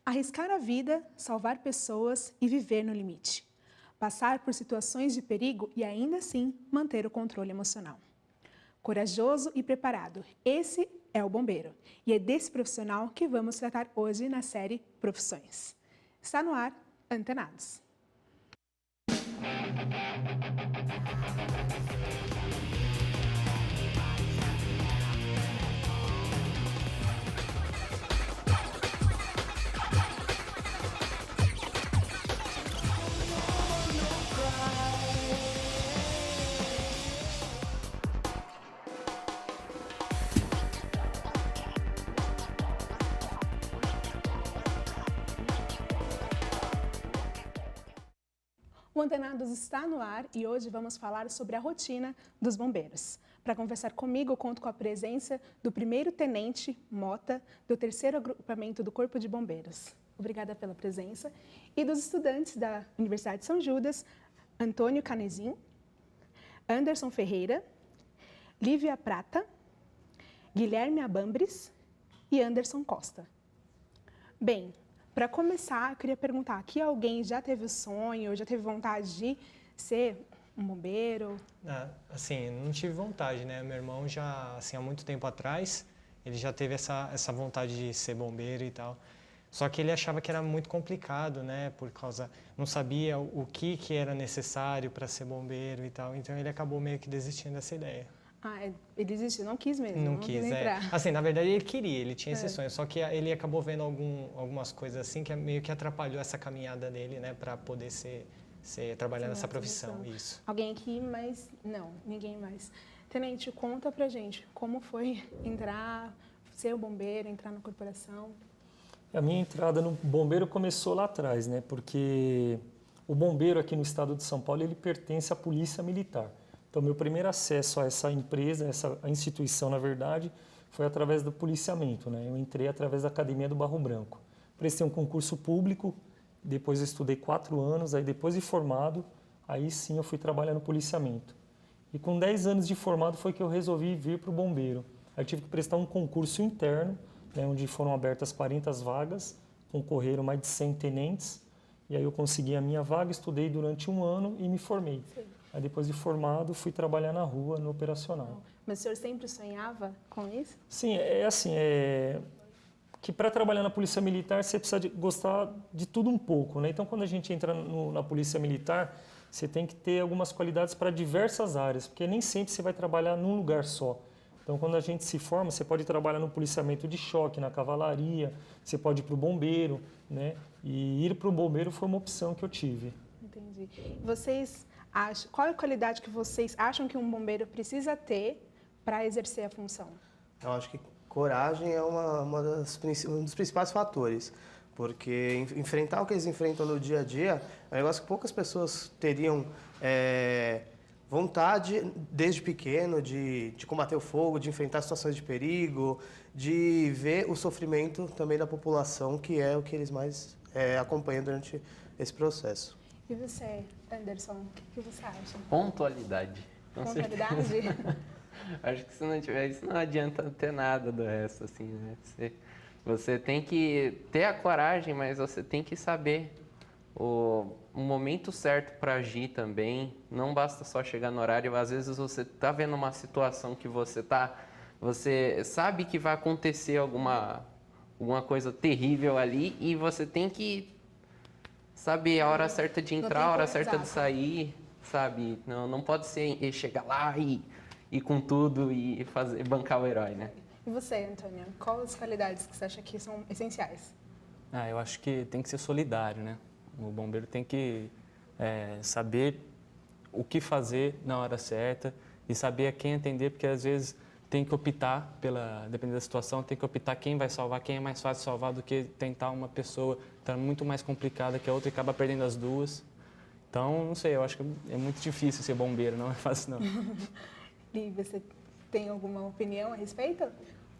Arriscar a vida, salvar pessoas e viver no limite. Passar por situações de perigo e ainda assim manter o controle emocional. Corajoso e preparado, esse é o bombeiro. E é desse profissional que vamos tratar hoje na série Profissões. Está no ar, Antenados. O Antenados está no ar e hoje vamos falar sobre a rotina dos bombeiros. Para conversar comigo, eu conto com a presença do 1º Tenente Mota, do 3º Agrupamento do Corpo de Bombeiros. Obrigada pela presença. E dos estudantes da Universidade de São Judas, Antônio Canezin, Anderson Ferreira, Lívia Prata, Guilherme Abambres e Anderson Costa. Bem, para começar, eu queria perguntar, aqui alguém já teve o sonho, já teve vontade de ser um bombeiro? Assim, não tive vontade, né? Meu irmão já, assim, há muito tempo atrás, ele já teve essa vontade de ser bombeiro e tal. Só que ele achava que era muito complicado, né? Por causa, não sabia o que era necessário para ser bombeiro e tal. Então ele acabou meio que desistindo dessa ideia. Ele desistiu, não quis mesmo, não quis entrar. Assim, na verdade ele queria, ele tinha esse sonho, só que ele acabou vendo algumas coisas assim que meio que atrapalhou essa caminhada dele, né, para poder trabalhar nessa profissão. Isso. Alguém aqui, mas não, ninguém mais. Tenente, conta pra gente como foi entrar, ser o bombeiro, entrar na corporação. A minha entrada no bombeiro começou lá atrás, né, porque o bombeiro aqui no estado de São Paulo, ele pertence à Polícia Militar. Então, meu primeiro acesso a essa empresa, a instituição, na verdade, foi através do policiamento, né? Eu entrei através da Academia do Barro Branco. Prestei um concurso público, depois eu estudei 4 anos, aí depois de formado, aí sim eu fui trabalhar no policiamento. E com 10 anos de formado foi que eu resolvi vir para o bombeiro. Aí tive que prestar um concurso interno, né, onde foram abertas 40 vagas, concorreram mais de 100 tenentes, e aí eu consegui a minha vaga, estudei durante 1 ano e me formei. Sim. Aí depois de formado, fui trabalhar na rua, no operacional. Mas o senhor sempre sonhava com isso? Sim, que para trabalhar na Polícia Militar você precisa gostar de tudo um pouco, né? Então quando a gente entra na Polícia Militar, você tem que ter algumas qualidades para diversas áreas, porque nem sempre você vai trabalhar num lugar só. Então quando a gente se forma, você pode trabalhar no policiamento de choque, na cavalaria, você pode ir para o bombeiro, né? E ir para o bombeiro foi uma opção que eu tive. Entendi. Qual é a qualidade que vocês acham que um bombeiro precisa ter para exercer a função? Eu acho que coragem é um dos principais fatores, porque enfrentar o que eles enfrentam no dia a dia é um negócio que poucas pessoas teriam vontade, desde pequeno, de combater o fogo, de enfrentar situações de perigo, de ver o sofrimento também da população, que é o que eles mais acompanham durante esse processo. E você, Anderson, o que você acha? Pontualidade. Pontualidade? Acho que se não tiver isso, não adianta ter nada do resto, assim, né? Você tem que ter a coragem, mas você tem que saber o momento certo para agir também. Não basta só chegar no horário. Às vezes você está vendo uma situação que você sabe que vai acontecer alguma coisa terrível ali e você tem que saber a hora certa de entrar, a hora certa de sair, sabe? Não pode ser chegar lá e com tudo e bancar o herói, né? E você, Antônio? Quais as qualidades que você acha que são essenciais? Eu acho que tem que ser solidário, né? O bombeiro tem que saber o que fazer na hora certa e saber a quem atender, porque às vezes tem que optar, dependendo da situação, tem que optar quem vai salvar, quem é mais fácil salvar do que tentar uma pessoa que está muito mais complicada que a outra e acaba perdendo as duas. Então, não sei, eu acho que é muito difícil ser bombeiro, não é fácil não. E você tem alguma opinião a respeito?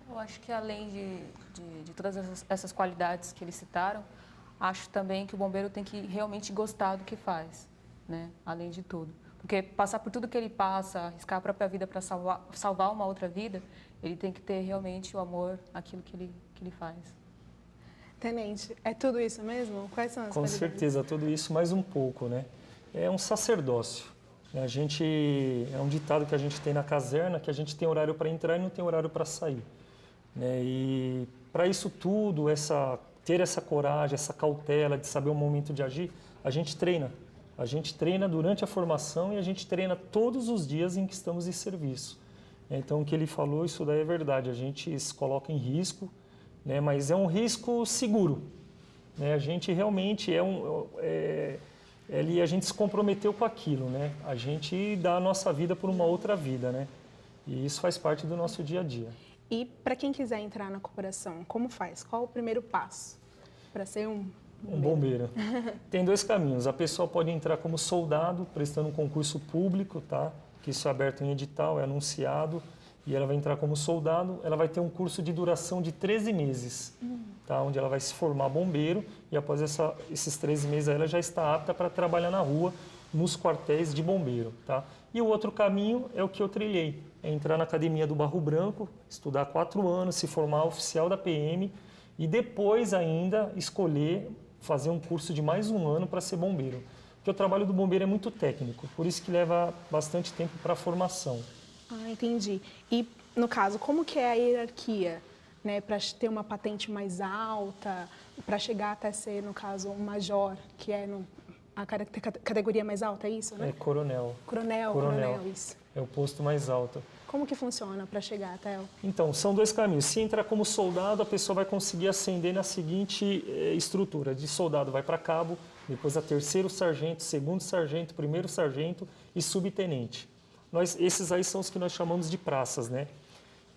Eu acho que além de todas essas qualidades que eles citaram, acho também que o bombeiro tem que realmente gostar do que faz, né? Além de tudo. Porque passar por tudo que ele passa, arriscar a própria vida para salvar uma outra vida, ele tem que ter realmente o amor àquilo que ele faz. Tenente, é tudo isso mesmo? Quais são as Com qualidades? certeza, tudo isso mais um pouco, né? É um sacerdócio. É um ditado que a gente tem na caserna, que a gente tem horário para entrar e não tem horário para sair, né? E para isso tudo, ter essa coragem, essa cautela de saber o momento de agir, a gente treina. A gente treina durante a formação e a gente treina todos os dias em que estamos em serviço. Então, o que ele falou, isso daí é verdade. A gente se coloca em risco, né? Mas é um risco seguro, né? A gente realmente a gente se comprometeu com aquilo, né? A gente dá a nossa vida por uma outra vida, né? E isso faz parte do nosso dia a dia. E para quem quiser entrar na corporação, como faz? Qual o primeiro passo para ser um bombeiro? Tem dois caminhos. A pessoa pode entrar como soldado, prestando um concurso público, tá? Que isso é aberto em edital, é anunciado, e ela vai entrar como soldado. Ela vai ter um curso de duração de 13 meses, tá? Onde ela vai se formar bombeiro, e após esses 13 meses ela já está apta para trabalhar na rua, nos quartéis de bombeiro, tá? E o outro caminho é o que eu trilhei, é entrar na Academia do Barro Branco, estudar 4 anos, se formar oficial da PM, e depois ainda escolher fazer um curso de mais 1 ano para ser bombeiro. Porque o trabalho do bombeiro é muito técnico, por isso que leva bastante tempo para a formação. Ah, entendi. E, no caso, como que é a hierarquia, né, para ter uma patente mais alta, para chegar até ser, no caso, um major, que é a categoria mais alta, é isso, né? É coronel. Coronel, isso. É o posto mais alto. Como que funciona para chegar até o... Então, são 2 caminhos. Se entrar como soldado, a pessoa vai conseguir ascender na seguinte estrutura. De soldado vai para cabo, depois a 3º sargento, 2º sargento, 1º sargento e subtenente. Esses aí são os que nós chamamos de praças, né?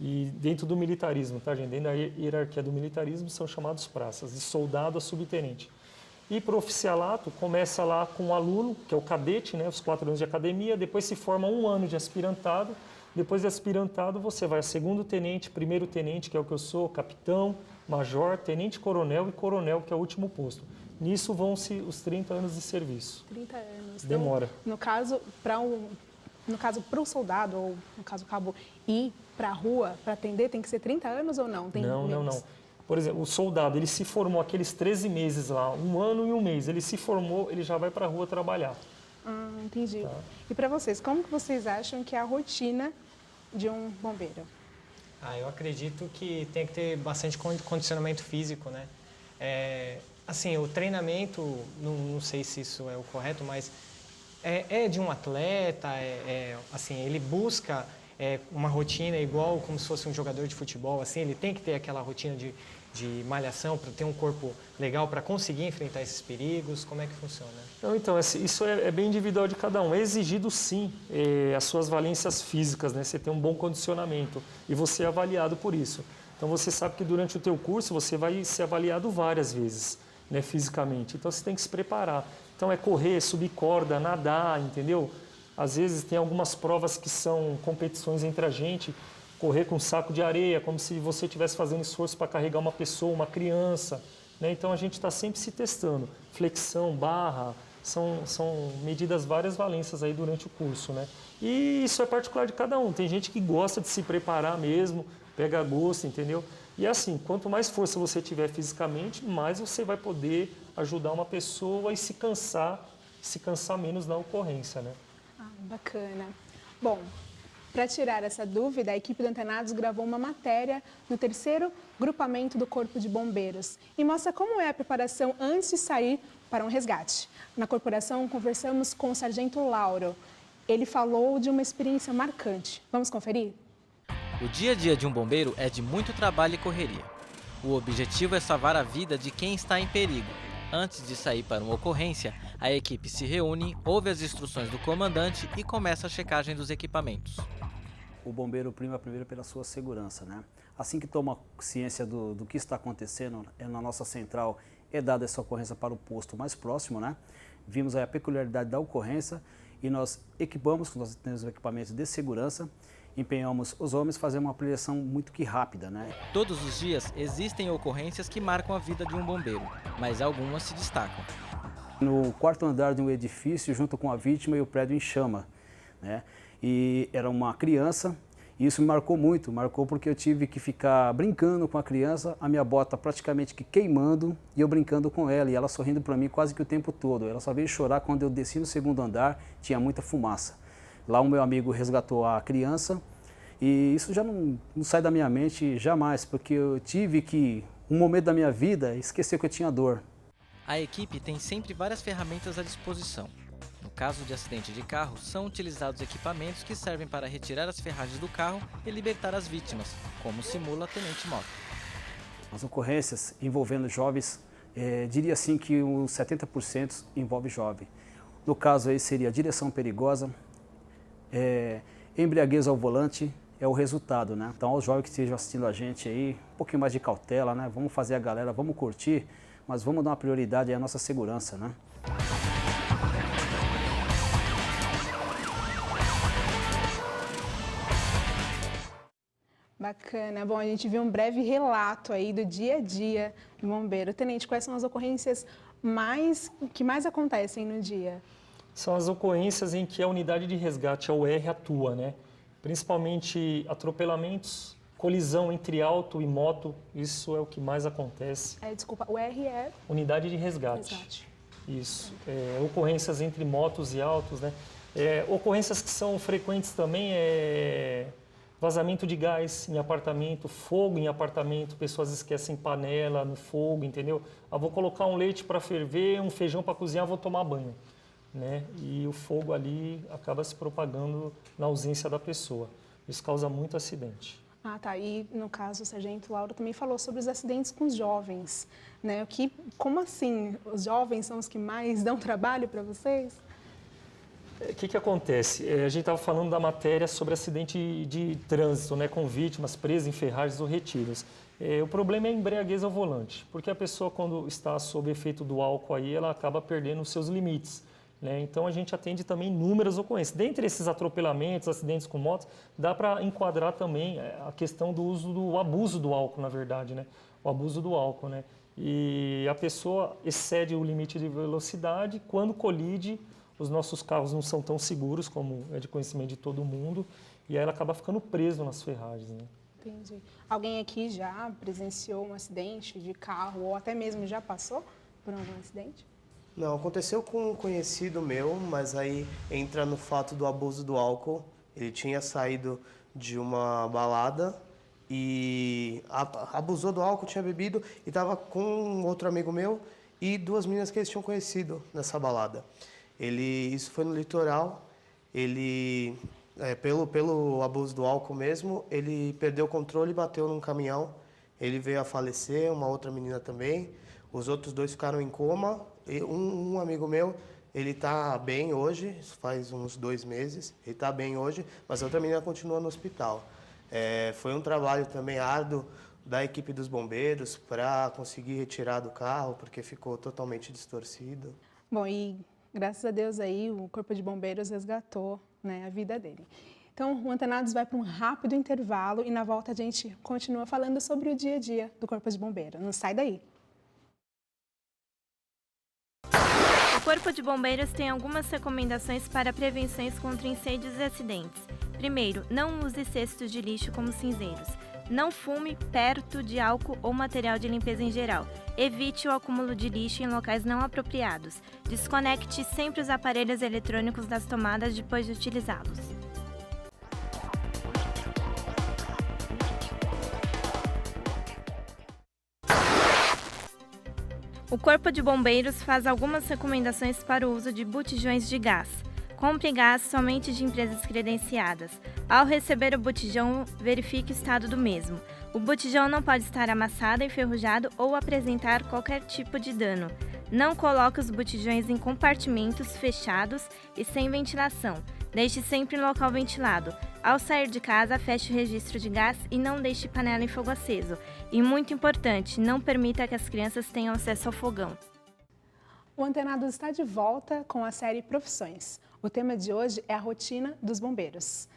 E dentro do militarismo, tá, gente? Dentro da hierarquia do militarismo são chamados praças, de soldado a subtenente. E para o oficialato, começa lá com o aluno, que é o cadete, né? Os 4 anos de academia, depois se forma 1 ano de aspirantado. Depois de aspirantado, você vai a 2º tenente, 1º tenente, que é o que eu sou, capitão, major, tenente-coronel e coronel, que é o último posto. Nisso vão-se os 30 anos de serviço. 30 anos. Demora. Então, no caso, para o soldado, ou no caso, o cabo, ir para a rua para atender, tem que ser 30 anos ou não? Tem Não. Por exemplo, o soldado, ele se formou aqueles 13 meses lá, 1 ano e 1 mês. Ele se formou, ele já vai para a rua trabalhar. Ah, entendi. Tá. E para vocês, como que vocês acham que é a rotina de um bombeiro? Eu acredito que tem que ter bastante condicionamento físico, né? Assim, o treinamento, não sei se isso é o correto, mas é de um atleta, assim, ele busca uma rotina igual como se fosse um jogador de futebol, assim, ele tem que ter aquela rotina de malhação para ter um corpo legal para conseguir enfrentar esses perigos. Como é que funciona? Não, então, isso é bem individual de cada um. É exigido, sim, as suas valências físicas, né? Você tem um bom condicionamento e você é avaliado por isso. Então, você sabe que durante o teu curso você vai ser avaliado várias vezes, né, fisicamente. Então, você tem que se preparar. Então, é correr, subir corda, nadar, entendeu? Às vezes, tem algumas provas que são competições entre a gente, correr com um saco de areia, como se você estivesse fazendo esforço para carregar uma pessoa, uma criança, né? Então, a gente está sempre se testando. Flexão, barra, são medidas várias valências aí durante o curso, né? E isso é particular de cada um. Tem gente que gosta de se preparar mesmo, pega gosto, entendeu? E assim, quanto mais força você tiver fisicamente, mais você vai poder ajudar uma pessoa e se cansar menos na ocorrência, né? Ah, bacana. Bom, para tirar essa dúvida, a equipe do Antenados gravou uma matéria no 3º grupamento do Corpo de Bombeiros e mostra como é a preparação antes de sair para um resgate. Na corporação, conversamos com o Sargento Lauro. Ele falou de uma experiência marcante. Vamos conferir? O dia a dia de um bombeiro é de muito trabalho e correria. O objetivo é salvar a vida de quem está em perigo. Antes de sair para uma ocorrência, a equipe se reúne, ouve as instruções do comandante e começa a checagem dos equipamentos. O bombeiro prima primeiro pela sua segurança, né? Assim que toma ciência do que está acontecendo, na nossa central é dada essa ocorrência para o posto mais próximo, né? Vimos aí a peculiaridade da ocorrência e nós equipamos, nós temos equipamentos de segurança, empenhamos os homens a fazer uma aplicação muito que rápida, né? Todos os dias existem ocorrências que marcam a vida de um bombeiro, mas algumas se destacam. No 4º andar de um edifício, junto com a vítima e o prédio em chama, né? E era uma criança E isso me marcou porque eu tive que ficar brincando com a criança, a minha bota praticamente que queimando e eu brincando com ela e ela sorrindo para mim quase que o tempo todo. Ela só veio chorar quando eu desci no segundo andar, tinha muita fumaça. Lá o meu amigo resgatou a criança e isso já não sai da minha mente jamais, porque eu tive que, um momento da minha vida, esquecer que eu tinha dor. A equipe tem sempre várias ferramentas à disposição. No caso de acidente de carro, são utilizados equipamentos que servem para retirar as ferragens do carro e libertar as vítimas, como simula Tenente Mota. As ocorrências envolvendo jovens, diria assim que uns 70% envolve jovem. No caso aí seria direção perigosa, embriaguez ao volante, é o resultado, né? Então aos jovens que estejam assistindo a gente aí, um pouquinho mais de cautela, né? Vamos fazer a galera, vamos curtir, mas vamos dar uma prioridade aí à nossa segurança, né? Bacana. Bom, a gente viu um breve relato aí do dia a dia do bombeiro. Tenente, quais são as ocorrências que mais acontecem no dia? São as ocorrências em que a unidade de resgate, a UR, atua, né? Principalmente atropelamentos, colisão entre auto e moto, isso é o que mais acontece. Desculpa, o R é... Unidade de resgate. Resgate. Isso. Ocorrências entre motos e autos, né? Ocorrências que são frequentes também vazamento de gás em apartamento, fogo em apartamento, pessoas esquecem panela no fogo, entendeu? Vou colocar um leite para ferver, um feijão para cozinhar, vou tomar banho, né? E o fogo ali acaba se propagando na ausência da pessoa. Isso causa muito acidente. Ah, tá. E no caso, o sargento Lauro também falou sobre os acidentes com os jovens, né? Como assim? Os jovens são os que mais dão trabalho para vocês? O que acontece? A gente estava falando da matéria sobre acidente de trânsito, né, com vítimas presas em ferragens ou retiros. O problema é a embriaguez ao volante, porque a pessoa, quando está sob efeito do álcool, aí, ela acaba perdendo os seus limites, né? Então, a gente atende também inúmeras ocorrências. Dentre esses atropelamentos, acidentes com motos, dá para enquadrar também a questão do abuso do álcool, na verdade, né? O abuso do álcool, né? E a pessoa excede o limite de velocidade, quando colide, os nossos carros não são tão seguros, como é de conhecimento de todo mundo, e aí ela acaba ficando preso nas ferragens, né? Entendi. Alguém aqui já presenciou um acidente de carro ou até mesmo já passou por algum acidente? Não, aconteceu com um conhecido meu, mas aí entra no fato do abuso do álcool. Ele tinha saído de uma balada e abusou do álcool, tinha bebido e estava com um outro amigo meu e duas meninas que eles tinham conhecido nessa balada. Isso foi no litoral, pelo abuso do álcool mesmo, ele perdeu o controle e bateu num caminhão. Ele veio a falecer, uma outra menina também. Os outros dois ficaram em coma. Um amigo meu, ele está bem hoje, faz uns 2 meses, ele está bem hoje, mas a outra menina continua no hospital. Foi um trabalho também árduo da equipe dos bombeiros para conseguir retirar do carro, porque ficou totalmente distorcido. Bom, e graças a Deus aí o Corpo de Bombeiros resgatou, né, a vida dele. Então, o Antenados vai para um rápido intervalo e na volta a gente continua falando sobre o dia a dia do Corpo de Bombeiros. Não sai daí! O Corpo de Bombeiros tem algumas recomendações para prevenções contra incêndios e acidentes. Primeiro, não use cestos de lixo como cinzeiros. Não fume perto de álcool ou material de limpeza em geral. Evite o acúmulo de lixo em locais não apropriados. Desconecte sempre os aparelhos eletrônicos das tomadas depois de utilizá-los. O Corpo de Bombeiros faz algumas recomendações para o uso de botijões de gás. Compre gás somente de empresas credenciadas. Ao receber o botijão, verifique o estado do mesmo. O botijão não pode estar amassado, enferrujado ou apresentar qualquer tipo de dano. Não coloque os botijões em compartimentos fechados e sem ventilação. Deixe sempre em local ventilado. Ao sair de casa, feche o registro de gás e não deixe panela em fogo aceso. E muito importante, não permita que as crianças tenham acesso ao fogão. O Antenados está de volta com a série Profissões. O tema de hoje é a rotina dos bombeiros.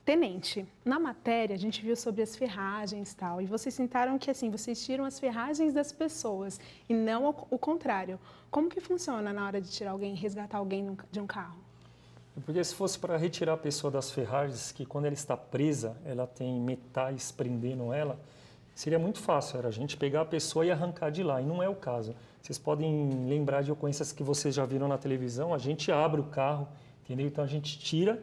Tenente, na matéria a gente viu sobre as ferragens e tal, e vocês sentaram que assim, vocês tiram as ferragens das pessoas e não o contrário. Como que funciona na hora de tirar alguém, resgatar alguém de um carro? Porque se fosse para retirar a pessoa das ferragens, que quando ela está presa, ela tem metais prendendo ela, seria muito fácil, era a gente pegar a pessoa e arrancar de lá, e não é o caso. Vocês podem lembrar de ocorrências que vocês já viram na televisão, a gente abre o carro, entendeu? Então a gente tira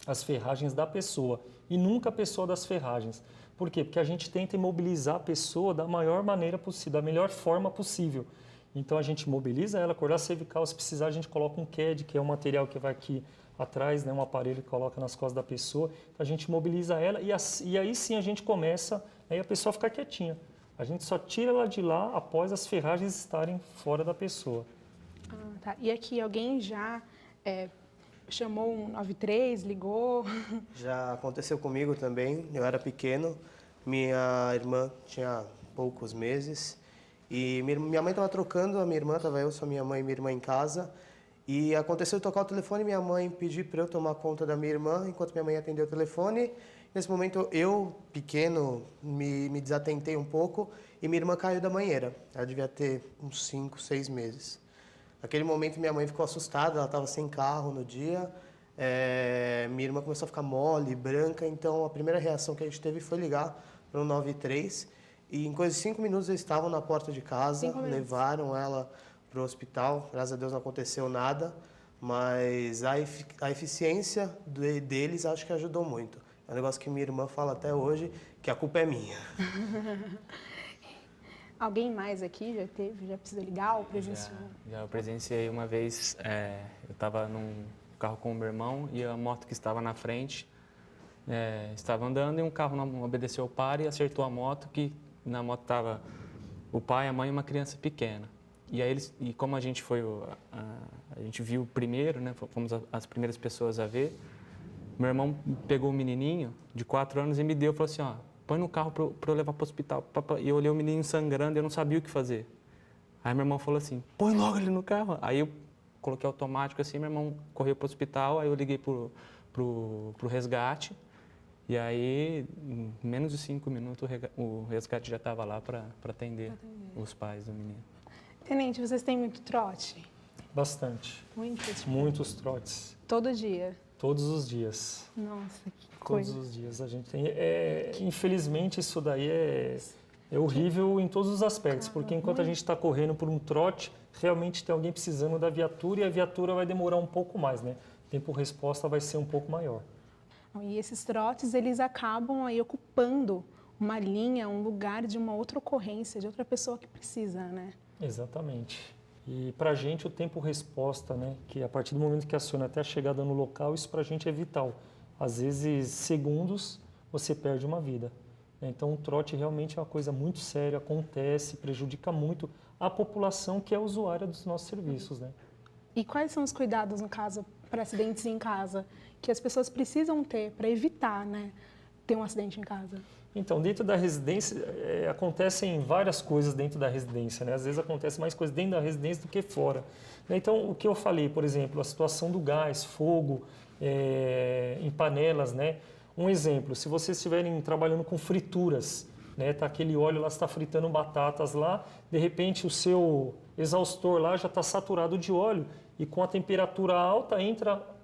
as ferragens da pessoa e nunca a pessoa das ferragens. Por quê? Porque a gente tenta imobilizar a pessoa da maior maneira possível, da melhor forma possível. Então a gente imobiliza ela, acordar cervical, se precisar a gente coloca um CAD, que é um material que vai aqui atrás, né, um aparelho que coloca nas costas da pessoa, a gente imobiliza ela e aí sim a gente começa, aí a pessoa fica quietinha. A gente só tira ela de lá após as ferragens estarem fora da pessoa. Ah, tá. E aqui alguém já chamou um 93, ligou? Já aconteceu comigo também, eu era pequeno, minha irmã tinha poucos meses e minha mãe estava trocando, a minha irmã, estava eu, só minha mãe e minha irmã em casa, e aconteceu de tocar o telefone, minha mãe pediu para eu tomar conta da minha irmã, enquanto minha mãe atendeu o telefone. Nesse momento, eu, pequeno, me desatentei um pouco e minha irmã caiu da banheira. Ela devia ter uns 5, 6 meses. Naquele momento, minha mãe ficou assustada, ela estava sem carro no dia. Minha irmã começou a ficar mole, branca, então a primeira reação que a gente teve foi ligar para o 93. E em coisa de 5 minutos, eles estavam na porta de casa, levaram ela para o hospital. Graças a Deus não aconteceu nada, mas a eficiência deles acho que ajudou muito. É um negócio que minha irmã fala até hoje, que a culpa é minha. Alguém mais aqui já precisa ligar ou presenciou? Já eu presenciei uma vez, eu estava num carro com o meu irmão e a moto que estava na frente estava andando e um carro não obedeceu ao par e acertou a moto, que na moto estava o pai, a mãe e uma criança pequena. E aí como a gente a gente viu primeiro, né, fomos as primeiras pessoas a ver, meu irmão pegou o menininho de 4 anos e me deu, falou assim, ó, põe no carro para eu levar para o hospital. E eu olhei o menino sangrando e eu não sabia o que fazer. Aí meu irmão falou assim, põe logo ele no carro. Aí eu coloquei automático assim, meu irmão correu para o hospital, aí eu liguei pro resgate. E aí, em menos de 5 minutos, o resgate já estava lá para atender os pais do menino. Tenente, vocês têm muito trote? Bastante. Muitos trotes. Todo dia? Todos os dias. Nossa, que coisa. Todos os dias a gente tem. Infelizmente, isso daí é horrível em todos os aspectos, porque enquanto a gente está correndo por um trote, realmente tem alguém precisando da viatura e a viatura vai demorar um pouco mais, né? O tempo-resposta vai ser um pouco maior. E esses trotes, eles acabam aí ocupando uma linha, um lugar de uma outra ocorrência, de outra pessoa que precisa, né? Exatamente. E para a gente o tempo-resposta, né, que a partir do momento que aciona até a chegada no local, isso para a gente é vital. Às vezes, segundos, você perde uma vida. Então, o trote realmente é uma coisa muito séria, acontece, prejudica muito a população que é usuária dos nossos serviços, né? E quais são os cuidados, no caso, para acidentes em casa, que as pessoas precisam ter para evitar, né, ter um acidente em casa? Então, dentro da residência, acontecem várias coisas dentro da residência, né? Às vezes acontece mais coisas dentro da residência do que fora. Então, o que eu falei, por exemplo, a situação do gás, fogo, em panelas, né? Um exemplo, se vocês estiverem trabalhando com frituras, né? Tá aquele óleo lá, está fritando batatas lá, de repente o seu exaustor lá já está saturado de óleo e com a temperatura alta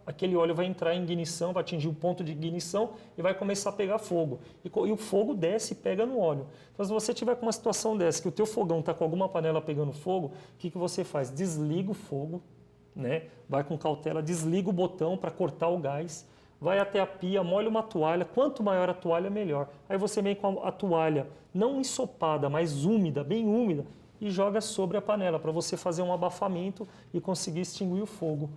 aquele óleo vai entrar em ignição, vai atingir o ponto de ignição e vai começar a pegar fogo. E o fogo desce e pega no óleo. Então, se você tiver com uma situação dessa, que o teu fogão está com alguma panela pegando fogo, o que você faz? Desliga o fogo, né? Vai com cautela, desliga o botão para cortar o gás, vai até a pia, molha uma toalha, quanto maior a toalha, melhor. Aí você vem com a toalha não ensopada, mas úmida, bem úmida, e joga sobre a panela para você fazer um abafamento e conseguir extinguir o fogo,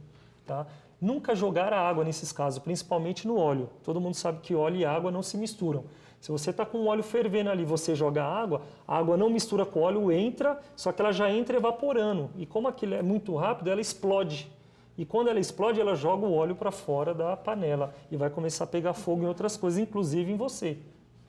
tá? Nunca jogar a água nesses casos, principalmente no óleo. Todo mundo sabe que óleo e água não se misturam. Se você está com o óleo fervendo ali, você joga a água não mistura com o óleo, entra, só que ela já entra evaporando. E como aquilo é muito rápido, ela explode. E quando ela explode, ela joga o óleo para fora da panela e vai começar a pegar fogo em outras coisas, inclusive em você.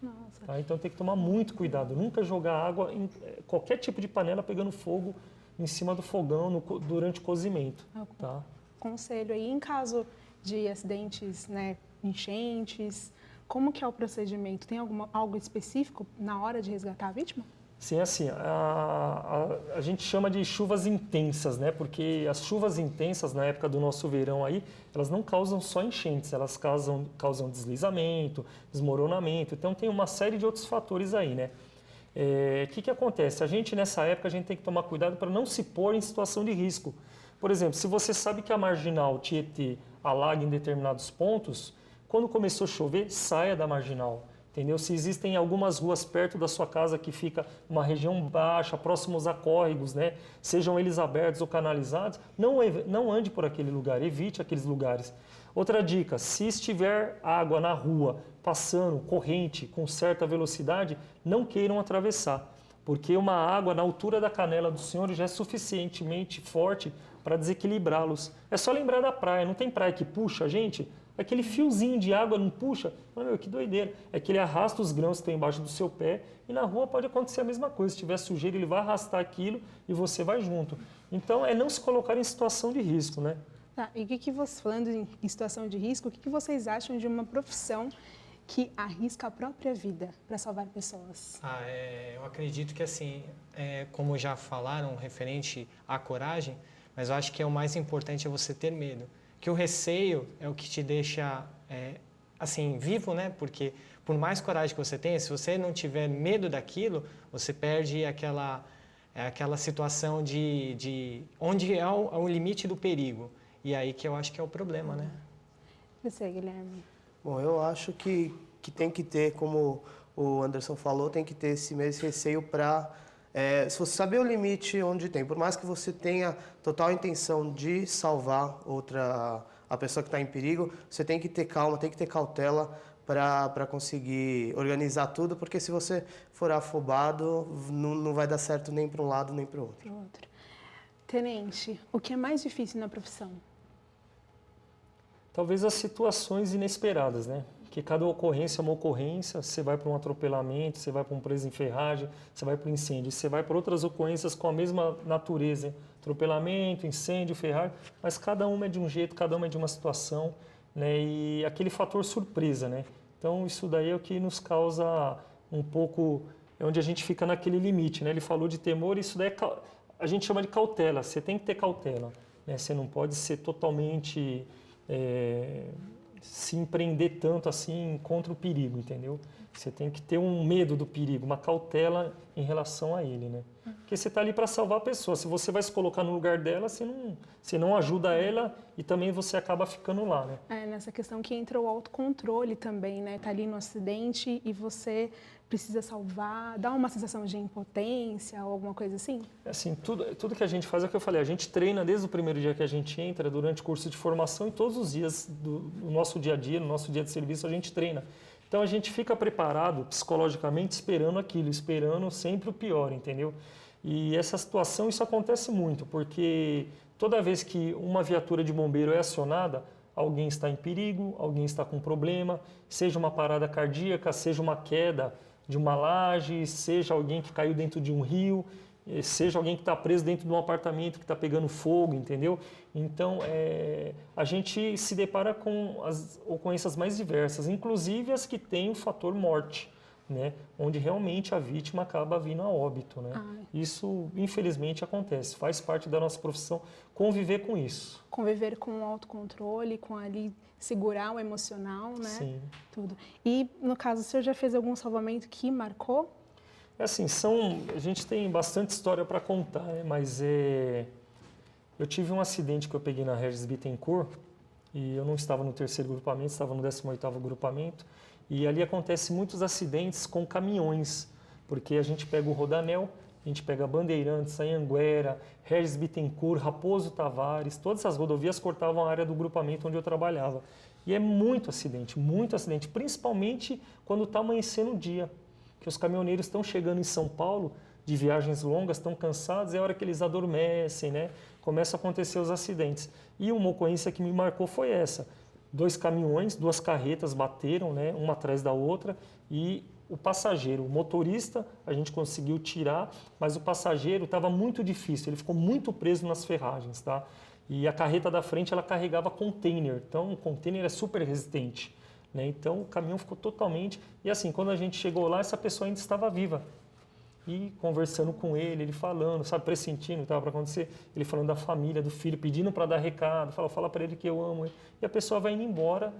Nossa. Tá? Então tem que tomar muito cuidado. Nunca jogar água em qualquer tipo de panela pegando fogo em cima do fogão durante o cozimento. Tá? Conselho aí, em caso de acidentes, né, enchentes, como que é o procedimento? Tem algo específico na hora de resgatar a vítima? Sim, assim, a gente chama de chuvas intensas, né? Porque as chuvas intensas na época do nosso verão aí, elas não causam só enchentes, elas causam deslizamento, desmoronamento, então tem uma série de outros fatores aí, né? O que acontece? A gente nessa época a gente tem que tomar cuidado para não se pôr em situação de risco. Por exemplo, se você sabe que a marginal Tietê alaga em determinados pontos, quando começou a chover, saia da marginal. Entendeu? Se existem algumas ruas perto da sua casa que fica uma região baixa, próximos a córregos, né? Sejam eles abertos ou canalizados, não ande por aquele lugar, evite aqueles lugares. Outra dica, se estiver água na rua, passando, corrente, com certa velocidade, não queiram atravessar, porque uma água na altura da canela do senhor já é suficientemente forte para desequilibrá-los. É só lembrar da praia, não tem praia que puxa, gente? Aquele fiozinho de água não puxa, meu, que doideira. É que ele arrasta os grãos que estão embaixo do seu pé e na rua pode acontecer a mesma coisa. Se tiver sujeira, ele vai arrastar aquilo e você vai junto. Então, é não se colocar em situação de risco, né? Tá, e falando em situação de risco, o que vocês acham de uma profissão que arrisca a própria vida para salvar pessoas? Eu acredito que, assim, como já falaram, referente à coragem, mas eu acho que o mais importante é você ter medo. Que o receio é o que te deixa, assim, vivo, né? Porque por mais coragem que você tenha, se você não tiver medo daquilo, você perde aquela situação de onde é o limite do perigo. E aí que eu acho que é o problema, né? Você, Guilherme? Bom, eu acho que tem que ter, como o Anderson falou, tem que ter esse receio para... se você saber o limite onde tem, por mais que você tenha total intenção de salvar a pessoa que está em perigo, você tem que ter calma, tem que ter cautela para conseguir organizar tudo, porque se você for afobado, não vai dar certo nem para um lado nem para o outro. Tenente, o que é mais difícil na profissão? Talvez as situações inesperadas, né? Que cada ocorrência é uma ocorrência, você vai para um atropelamento, você vai para um preso em ferragem, você vai para um incêndio, você vai para outras ocorrências com a mesma natureza, atropelamento, incêndio, ferragem, mas cada uma é de um jeito, cada uma é de uma situação, né? E aquele fator surpresa, né? Então isso daí é o que nos causa um pouco, é onde a gente fica naquele limite, né? Ele falou de temor, isso daí a gente chama de cautela, você tem que ter cautela, né? Você não pode ser totalmente... se empreender tanto assim contra o perigo, entendeu? Você tem que ter um medo do perigo, uma cautela em relação a ele, né? Porque você está ali para salvar a pessoa. Se você vai se colocar no lugar dela, você não ajuda ela e também você acaba ficando lá, né? Nessa questão que entra o autocontrole também, né? Tá ali no acidente e você precisa salvar, dá uma sensação de impotência ou alguma coisa assim? Assim, tudo que a gente faz é o que eu falei, a gente treina desde o primeiro dia que a gente entra, durante o curso de formação e todos os dias do nosso dia a dia, no nosso dia de serviço, a gente treina. Então a gente fica preparado psicologicamente esperando aquilo, esperando sempre o pior, entendeu? E essa situação, isso acontece muito, porque toda vez que uma viatura de bombeiro é acionada, alguém está em perigo, alguém está com problema, seja uma parada cardíaca, seja uma queda de uma laje, seja alguém que caiu dentro de um rio, seja alguém que está preso dentro de um apartamento que está pegando fogo, entendeu? Então, a gente se depara com as ocorrências mais diversas, inclusive as que têm o fator morte, né? Onde realmente a vítima acaba vindo a óbito, né? Isso, infelizmente, acontece, faz parte da nossa profissão conviver com isso. Conviver com o autocontrole, com ali segurar o emocional, né? Sim. Tudo. E, no caso, o senhor já fez algum salvamento que marcou? Assim, a gente tem bastante história para contar, né? Mas eu tive um acidente que eu peguei na Regis Bittencourt e eu não estava no 3º grupamento, estava no 18º grupamento. E ali acontece muitos acidentes com caminhões, porque a gente pega o Rodanel, a gente pega Bandeirantes, Anhanguera, Regis Bittencourt, Raposo Tavares, todas essas rodovias cortavam a área do grupamento onde eu trabalhava. E é muito acidente, principalmente quando está amanhecendo o dia, que os caminhoneiros estão chegando em São Paulo de viagens longas, estão cansados, é a hora que eles adormecem, né? Começam a acontecer os acidentes. E uma ocorrência que me marcou foi essa. 2 caminhões, 2 carretas bateram, né, uma atrás da outra, e o passageiro, o motorista, a gente conseguiu tirar, mas o passageiro estava muito difícil, ele ficou muito preso nas ferragens, tá? E a carreta da frente, ela carregava container, então o container é super resistente, né? Então o caminhão ficou totalmente... E assim, quando a gente chegou lá, essa pessoa ainda estava viva. E conversando com ele falando, sabe, pressentindo o que estava para acontecer, ele falando da família, do filho, pedindo para dar recado, fala para ele que eu amo ele. E a pessoa vai indo embora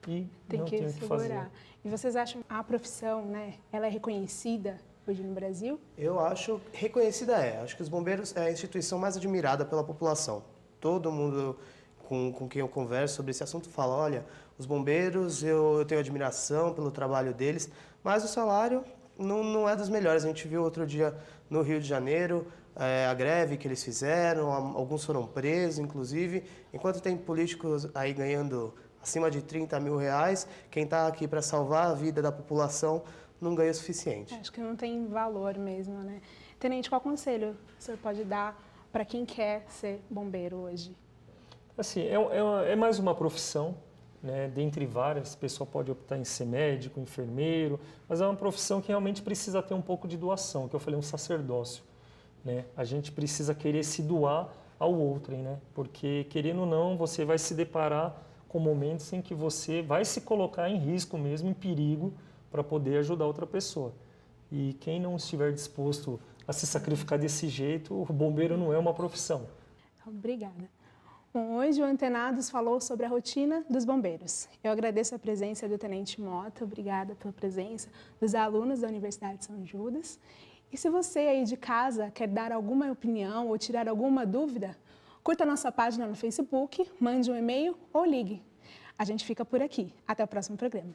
e não tem o que fazer. E vocês acham a profissão, né, ela é reconhecida hoje no Brasil? Eu acho reconhecida Acho que os bombeiros é a instituição mais admirada pela população. Todo mundo com quem eu converso sobre esse assunto fala, olha, os bombeiros, eu tenho admiração pelo trabalho deles, mas o salário não é dos melhores. A gente viu outro dia no Rio de Janeiro a greve que eles fizeram, alguns foram presos, inclusive. Enquanto tem políticos aí ganhando acima de 30 mil reais, quem está aqui para salvar a vida da população não ganha o suficiente. Acho que não tem valor mesmo, né? Tenente, qual conselho o senhor pode dar para quem quer ser bombeiro hoje? Assim, é mais uma profissão, né? Dentre várias, a pessoa pode optar em ser médico, enfermeiro, mas é uma profissão que realmente precisa ter um pouco de doação, que eu falei, um sacerdócio, né? A gente precisa querer se doar ao outrem, né? Porque, querendo ou não, você vai se deparar com momentos em que você vai se colocar em risco mesmo, em perigo, para poder ajudar outra pessoa. E quem não estiver disposto a se sacrificar desse jeito, o bombeiro não é uma profissão. Obrigada. Bom, hoje o Antenados falou sobre a rotina dos bombeiros. Eu agradeço a presença do Tenente Mota, obrigada pela presença dos alunos da Universidade de São Judas. E se você aí de casa quer dar alguma opinião ou tirar alguma dúvida, curta a nossa página no Facebook, mande um e-mail ou ligue. A gente fica por aqui. Até o próximo programa.